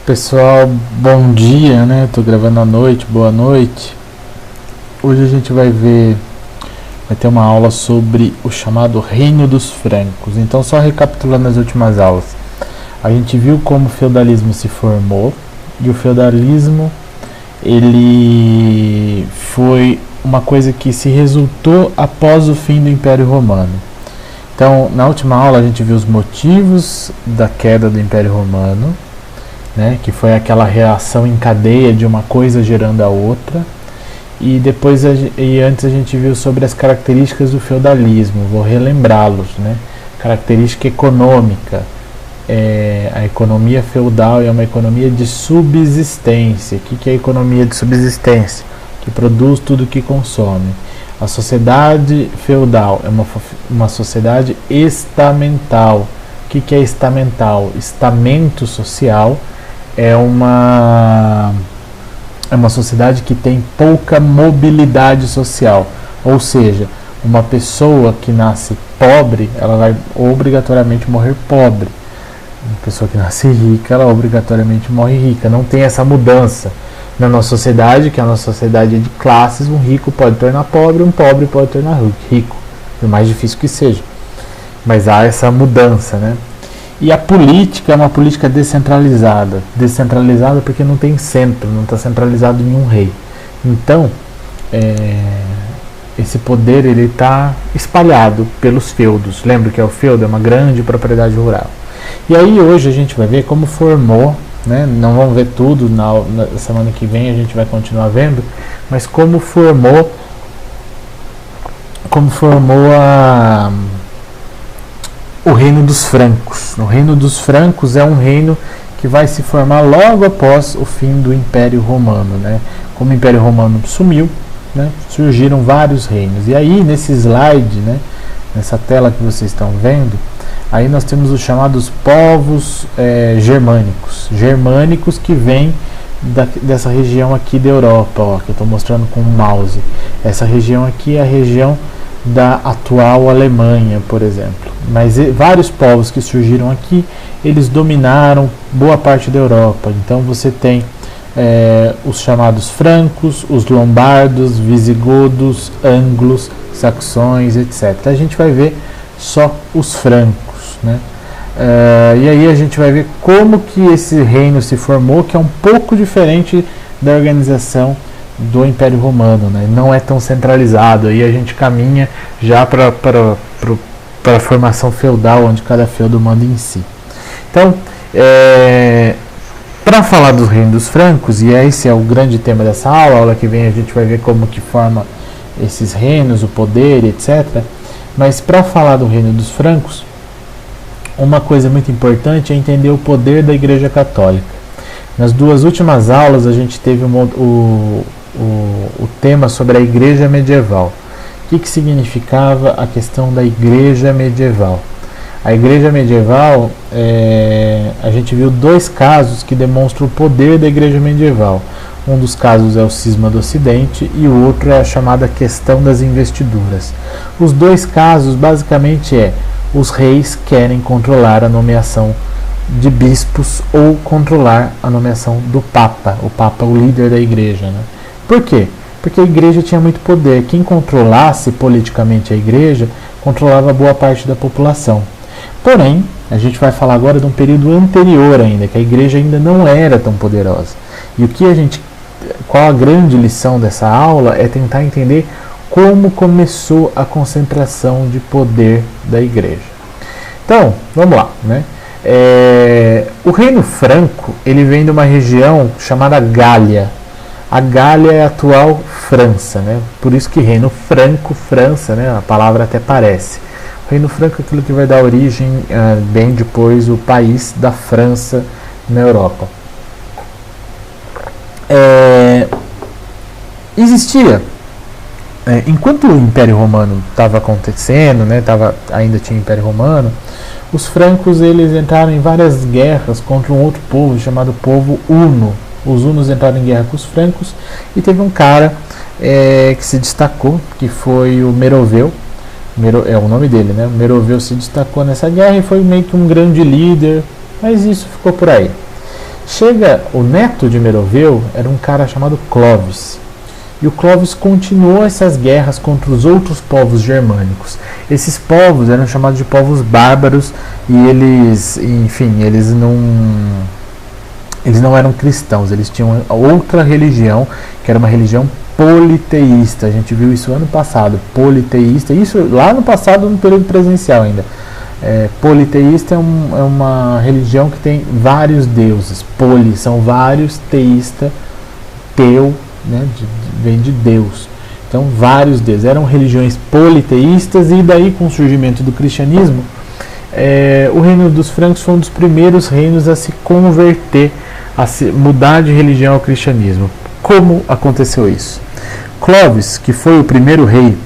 Pessoal, bom dia, né? Tô gravando à noite, boa noite. Hoje a gente vai ter uma aula sobre o chamado Reino dos Francos. Então, só recapitulando as últimas aulas, a gente viu como o feudalismo se formou, e o feudalismo ele foi uma coisa que se resultou após o fim do Império Romano. Então, na última aula a gente viu os motivos da queda do Império Romano, né, que foi aquela reação em cadeia de uma coisa gerando a outra, e depois antes a gente viu sobre as características do feudalismo. Vou relembrá-los, né? Característica econômica, a economia feudal é uma economia de subsistência. O que é a economia de subsistência? Que produz tudo que consome. A sociedade feudal é uma sociedade estamental. O que é estamental? Estamento social é uma sociedade que tem pouca mobilidade social, ou seja, uma pessoa que nasce pobre, ela vai obrigatoriamente morrer pobre. Uma pessoa que nasce rica, ela obrigatoriamente morre rica. Não tem essa mudança na nossa sociedade, que a nossa sociedade é de classes. Um rico pode tornar pobre, um pobre pode tornar rico, por mais difícil que seja. Mas há essa mudança, né? E a política é uma política descentralizada. Descentralizada porque não tem centro, não está centralizado em um rei. Então, esse poder ele está espalhado pelos feudos. Lembra que o feudo é uma grande propriedade rural. E aí hoje a gente vai ver como formou, né? Não vamos ver tudo, na semana que vem a gente vai continuar vendo, mas como formou o Reino dos Francos. O Reino dos Francos é um reino que vai se formar logo após o fim do Império Romano, né? Como o Império Romano sumiu, né, surgiram vários reinos. E aí, nesse slide, né, nessa tela que vocês estão vendo, aí nós temos os chamados povos germânicos. Germânicos que vêm dessa região aqui da Europa, ó, que eu estou mostrando com o mouse. Essa região aqui é a região da atual Alemanha, por exemplo. Mas vários povos que surgiram aqui, eles dominaram boa parte da Europa. Então você tem os chamados francos, os lombardos, visigodos, anglos, saxões, etc. A gente vai ver só os francos, né? E aí a gente vai ver como que esse reino se formou, que é um pouco diferente da organização do Império Romano, né? Não é tão centralizado. Aí a gente caminha já para a formação feudal, onde cada feudo manda em si. Então, para falar do Reino dos Francos, e esse é o grande tema dessa aula, a aula que vem a gente vai ver como que forma esses reinos, o poder, etc. Mas para falar do Reino dos Francos, uma coisa muito importante é entender o poder da Igreja Católica. Nas duas últimas aulas a gente teve o tema sobre a Igreja Medieval. O que significava a questão da Igreja Medieval? A Igreja Medieval, a gente viu dois casos que demonstram o poder da Igreja Medieval. Um dos casos é o Cisma do Ocidente e o outro é a chamada questão das investiduras. Os dois casos basicamente os reis querem controlar a nomeação de bispos ou controlar a nomeação do Papa. O Papa é o líder da Igreja, né? Por quê? Porque a Igreja tinha muito poder. Quem controlasse politicamente a Igreja controlava boa parte da população. Porém, a gente vai falar agora de um período anterior ainda, que a Igreja ainda não era tão poderosa. E qual a grande lição dessa aula é tentar entender como começou a concentração de poder da Igreja. Então, vamos lá, né? O Reino Franco ele vem de uma região chamada Gália. A Gália é a atual França, né? Por isso que Reino Franco, França, né? A palavra até parece. O Reino Franco é aquilo que vai dar origem, bem depois, o país da França na Europa. Existia, enquanto o Império Romano estava acontecendo, né? Ainda tinha Império Romano, os francos eles entraram em várias guerras contra um outro povo chamado povo Huno. Os hunos entraram em guerra com os francos e teve um cara que se destacou, que foi o Meroveu. É o nome dele, né? O Meroveu se destacou nessa guerra e foi meio que um grande líder, mas isso ficou por aí. Chega o neto de Meroveu, era um cara chamado Clovis. E o Clovis continuou essas guerras contra os outros povos germânicos. Esses povos eram chamados de povos bárbaros e eles, enfim, eles não eram cristãos, eles tinham outra religião, que era uma religião politeísta. A gente viu isso ano passado, politeísta, isso lá no passado, no período presencial ainda. Politeísta é uma religião que tem vários deuses. Poli são vários, teísta, teu, né, vem de Deus. Então, vários deuses. Eram religiões politeístas, e daí, com o surgimento do cristianismo, o reino dos francos foi um dos primeiros reinos a se converter, a se mudar de religião ao cristianismo. Como aconteceu isso? Clovis, que foi o primeiro rei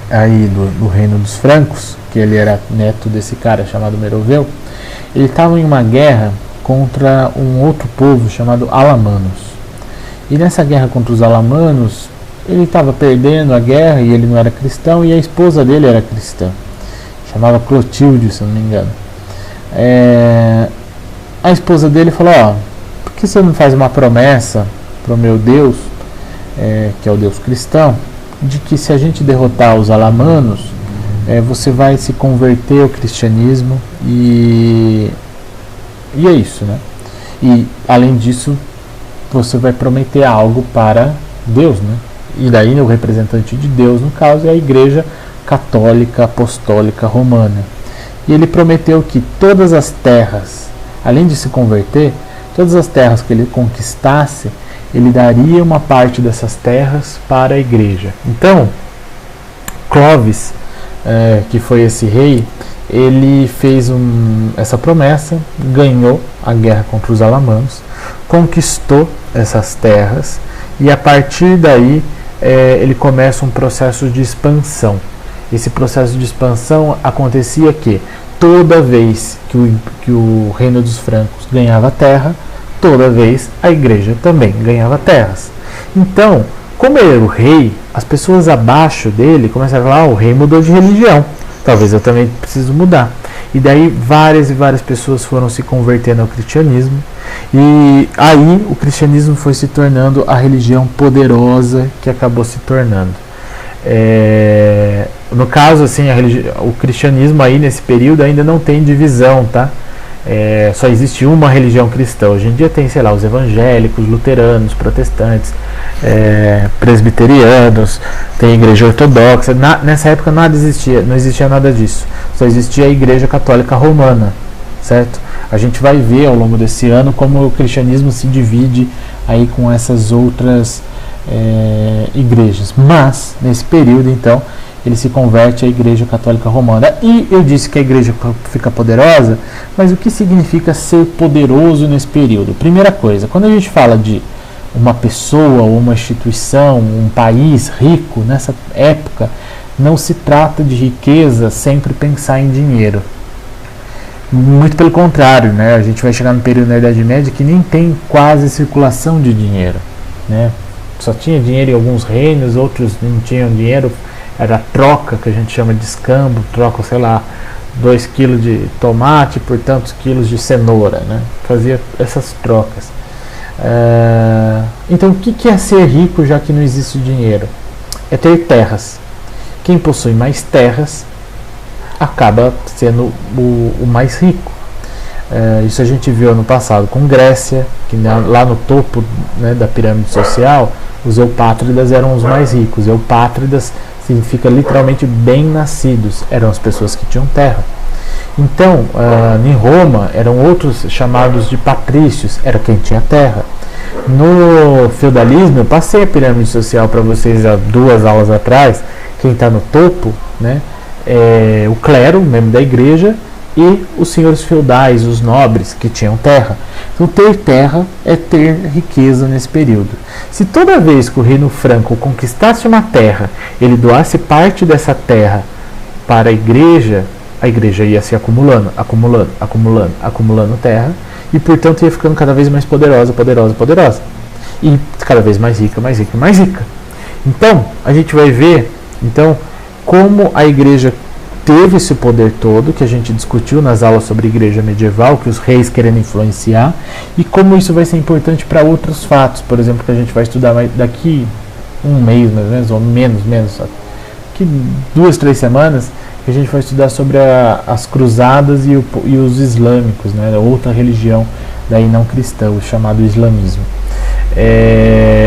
aí do reino dos francos, que ele era neto desse cara chamado Meroveu, ele estava em uma guerra contra um outro povo chamado Alamanos. E nessa guerra contra os Alamanos, ele estava perdendo a guerra e ele não era cristão, e a esposa dele era cristã. Chamava Clotilde, se não me engano. A esposa dele falou: ó, por que você não faz uma promessa para o meu Deus, que é o Deus cristão, de que se a gente derrotar os Alamanos, você vai se converter ao cristianismo, e é isso, né? E além disso, você vai prometer algo para Deus, né? E daí o representante de Deus, no caso, é a Igreja Católica Apostólica Romana. E ele prometeu que todas as terras, além de se converter, todas as terras que ele conquistasse, ele daria uma parte dessas terras para a Igreja. Então, Clovis, que foi esse rei, ele fez essa promessa, ganhou a guerra contra os Alamanos, conquistou essas terras, e a partir daí ele começa um processo de expansão. Esse processo de expansão acontecia que toda vez que o reino dos francos ganhava terra, toda vez a igreja também ganhava terras. Então, como ele era o rei, as pessoas abaixo dele começaram a falar: o rei mudou de religião, talvez eu também preciso mudar. E daí várias e várias pessoas foram se convertendo ao cristianismo, e aí o cristianismo foi se tornando a religião poderosa que acabou se tornando. No caso, assim, o cristianismo aí nesse período ainda não tem divisão, tá? Só existe uma religião cristã. Hoje em dia tem, sei lá, os evangélicos, luteranos, protestantes, presbiterianos, tem a igreja ortodoxa. Nessa época não existia nada disso. Só existia a Igreja Católica Romana, certo? A gente vai ver ao longo desse ano como o cristianismo se divide aí com essas outras igrejas. Mas, nesse período, então, ele se converte à Igreja Católica Romana. E eu disse que a igreja fica poderosa, mas o que significa ser poderoso nesse período? Primeira coisa, quando a gente fala de uma pessoa ou uma instituição, um país rico, nessa época, não se trata de riqueza sempre pensar em dinheiro. Muito pelo contrário, né? A gente vai chegar no período da Idade Média que nem tem quase circulação de dinheiro, né? Só tinha dinheiro em alguns reinos, outros não tinham dinheiro. Era troca, que a gente chama de escambo, troca, sei lá, 2 kg de tomate por tantos quilos de cenoura, né? Fazia essas trocas. Então, o que é ser rico, já que não existe dinheiro? É ter terras. Quem possui mais terras acaba sendo o mais rico. Isso a gente viu ano passado com Grécia, que lá no topo, né, da pirâmide social, os eupátridas eram os mais ricos. Eupátridas significa literalmente bem-nascidos, eram as pessoas que tinham terra. Então, em Roma, eram outros chamados de patrícios, era quem tinha terra. No feudalismo, eu passei a pirâmide social para vocês há 2 aulas atrás. Quem está no topo, né, é o clero, membro da igreja, e os senhores feudais, os nobres, que tinham terra. Então, ter terra é ter riqueza nesse período. Se toda vez que o reino franco conquistasse uma terra, ele doasse parte dessa terra para a igreja ia se acumulando terra, e portanto ia ficando cada vez mais poderosa, e cada vez mais rica. Então, a gente vai ver como a igreja teve esse poder todo que a gente discutiu nas aulas sobre igreja medieval, que os reis querendo influenciar, e como isso vai ser importante para outros fatos, por exemplo, que a gente vai estudar daqui um mês mais ou menos, ou menos, daqui 2, 3 semanas, que a gente vai estudar sobre as cruzadas e os islâmicos, né, outra religião daí não cristã, o chamado islamismo.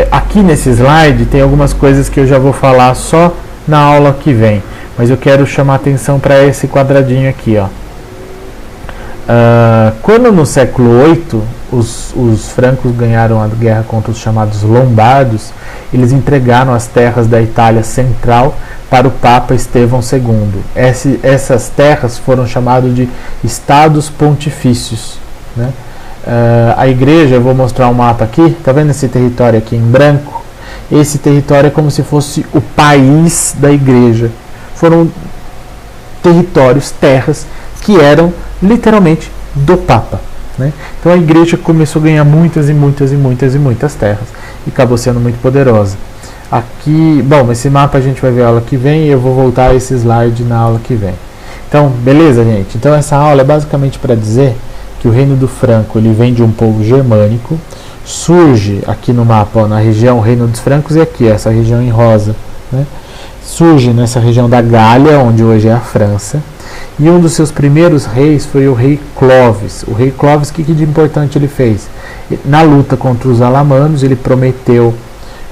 Aqui nesse slide tem algumas coisas que eu já vou falar só na aula que vem, mas eu quero chamar atenção para esse quadradinho aqui, ó. Quando no século VIII os francos ganharam a guerra contra os chamados lombardos, eles entregaram as terras da Itália central para o Papa Estevão II. Essas terras foram chamadas de Estados Pontifícios, né? A igreja, eu vou mostrar um mapa aqui, tá vendo esse território aqui em branco? Esse território é como se fosse o país da igreja. Foram territórios, terras, que eram literalmente do Papa, né? Então a igreja começou a ganhar muitas terras e acabou sendo muito poderosa. Aqui, bom, esse mapa a gente vai ver a aula que vem e eu vou voltar a esse slide na aula que vem. Então, beleza, gente? Então essa aula é basicamente para dizer que o reino do Franco ele vem de um povo germânico, surge aqui no mapa, ó, na região Reino dos Francos, e aqui, essa região em rosa, né? Surge nessa região da Gália, onde hoje é a França, e um dos seus primeiros reis foi o rei Clovis. O rei Clovis, o que de importante ele fez? Na luta contra os alamanos, ele prometeu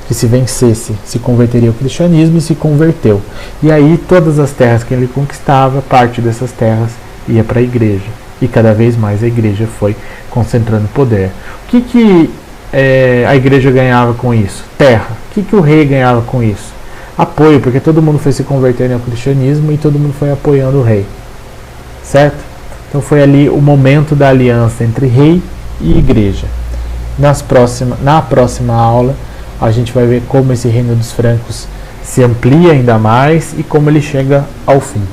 que se vencesse, se converteria ao cristianismo, e se converteu. E aí todas as terras que ele conquistava, parte dessas terras ia para a igreja. E cada vez mais a igreja foi concentrando poder. O que a igreja ganhava com isso? Terra. O que o rei ganhava com isso? Apoio, porque todo mundo foi se convertendo ao cristianismo e todo mundo foi apoiando o rei. Certo? Então foi ali o momento da aliança entre rei e igreja. Na próxima aula, a gente vai ver como esse reino dos francos se amplia ainda mais e como ele chega ao fim.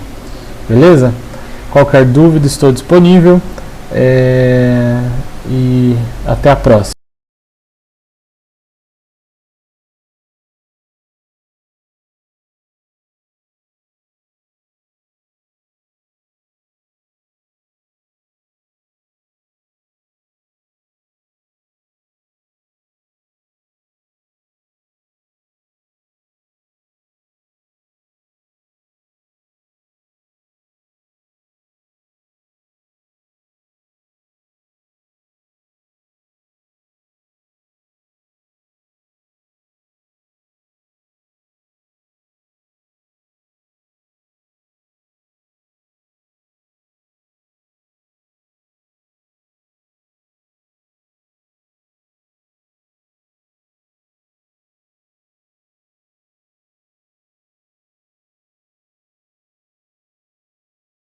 Beleza? Qualquer dúvida, estou disponível. E até a próxima.